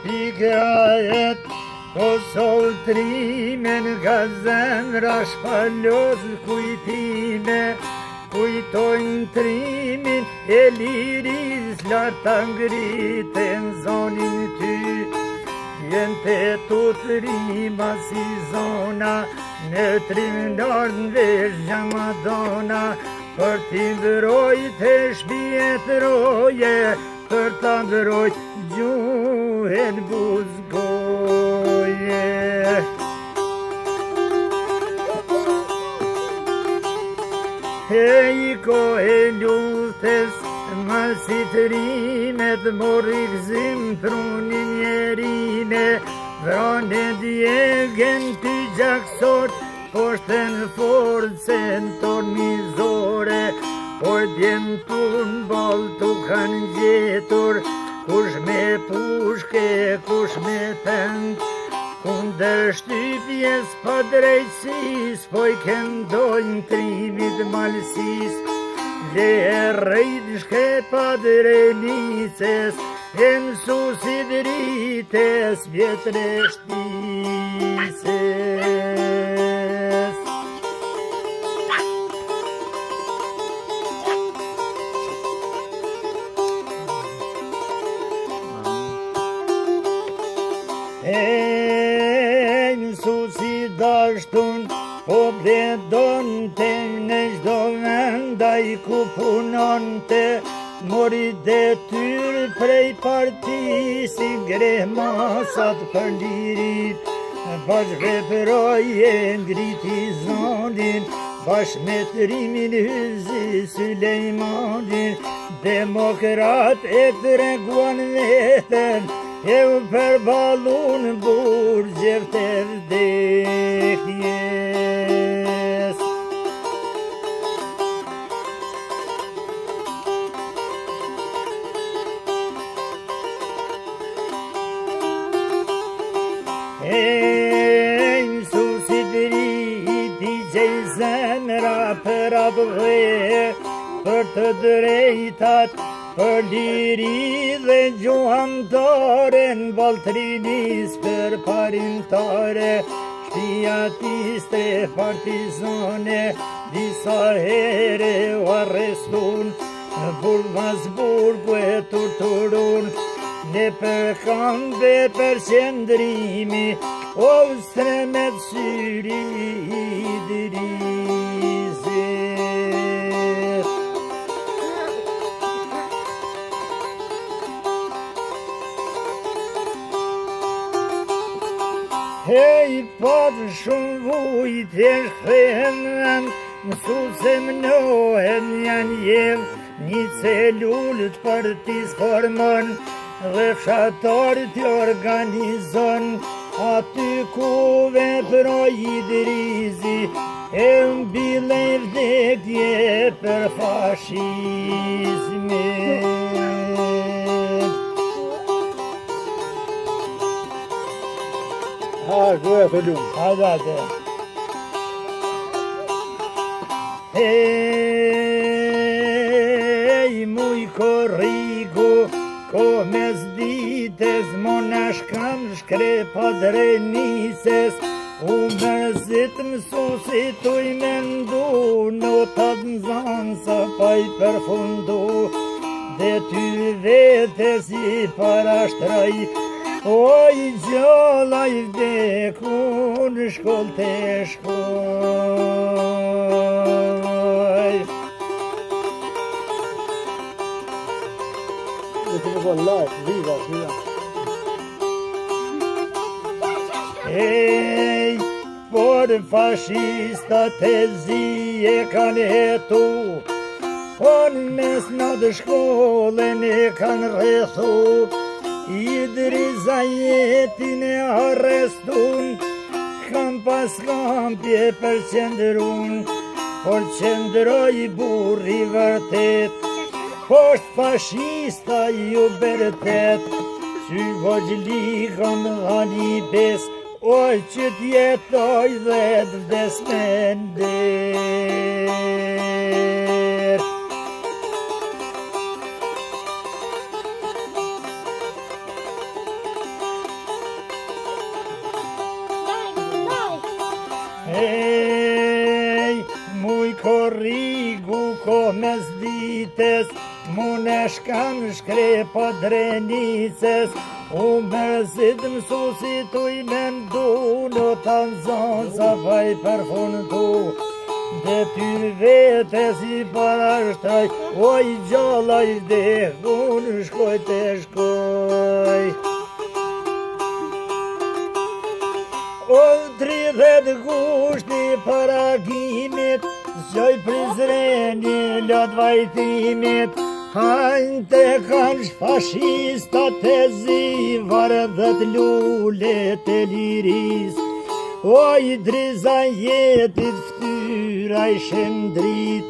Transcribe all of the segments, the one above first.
pigajet, po soltrimen nga zemra shpalos kujtime, kujtojnë trimin e liris larta ngriten zonin ty. Jen të tutë rima si zona, në trimnar në vesh Madonna, për t'i ndëroj të shpijet roje, për t'a ndëroj gjuhen buzgoje. Hej ko e luftës, ma si të rimet, mori gzim trunin njerine, vrane djegen ty gjaksot, poshtën forcen ton mizore, por djem tun bol tu kanë gjetur, kush me pushke, kush me tank, kundër shtypjes pa drejtësis, po i këndojnë trimit malsis, le rejt shkepa drenices, e mësusi drites vjetre shtises. Mësusi dashtun, po bledonte në gjdo venda i ku punonte, mori detyrë prej partisi, greh masat për lirit, bash veproje ngriti zonin, bash me trimin hyzi Sulejmanin, demokrat e treguan veten, e u përbalun burgjev të vdekjes. Mësusi driti që i zemra për abghe, për të drejtat, për liri dhe gjuhamtare, në baltrinis për parimtare, shpijatiste partizane, disa here u arrestun, burg mas burgu e torturun, ne për kambe për qëndrimi, o stremet syri i drizit. Hej, patë shumë vujt e shkëhen, mësuse mnohen janë jem, një celullët për t'i sformon, dhe fshatarë t'i organizon, aty ku veproj i drizi, e mbile vdekje për fashizmin. Goja të lumë. Adate. Hej, muj korrigu, ko mes dites, monash kam shkrepa drenises, u mërzit mësusit u i mendu, notat në zansa pa i përfundu, dhe ty vete si parashtraj, oj gjalla i vdeku në shkoll të shkoj. Dhe të më bërë live, viva. Ej, por fashistat e zi e kanë hetu, por mes në të shkollën e kanë rrethu, i driza jetin e arrestun, kam pas kampje për qëndrun, por qëndroj burri vërtet, posht fashista ju bërtet, sy vogli kam dhani bes, oj që t'jetoj dhe t'vdes me nder. Hej, muj korigu ko mes ditës, mune shkan shkrepa drenices, u merzit mësusit u i mendu, në tanë zonë sa vaj për funë tu. Dhe tyr vete si parashtaj, oj gjalla i vdekun, shkoj të shkoj. O 30 gushti paragimit, zgjoj prizreni lot vajtimit, hajnë të kanë shfashistat e zi, vardhët lullet e liris. O i driza jetit ftyra i shëndrit,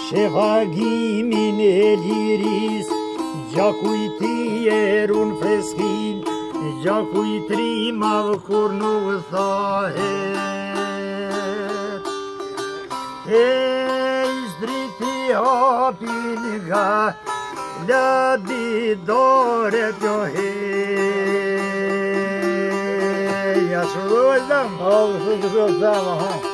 shevagimin e liris, gjaku i ti erun freskin, gjaku i trimav kur nuk thahet. Hej, zdriti hapin nga ladi dore pjo hej. Ja shuroj zam. Ja, det är så bra.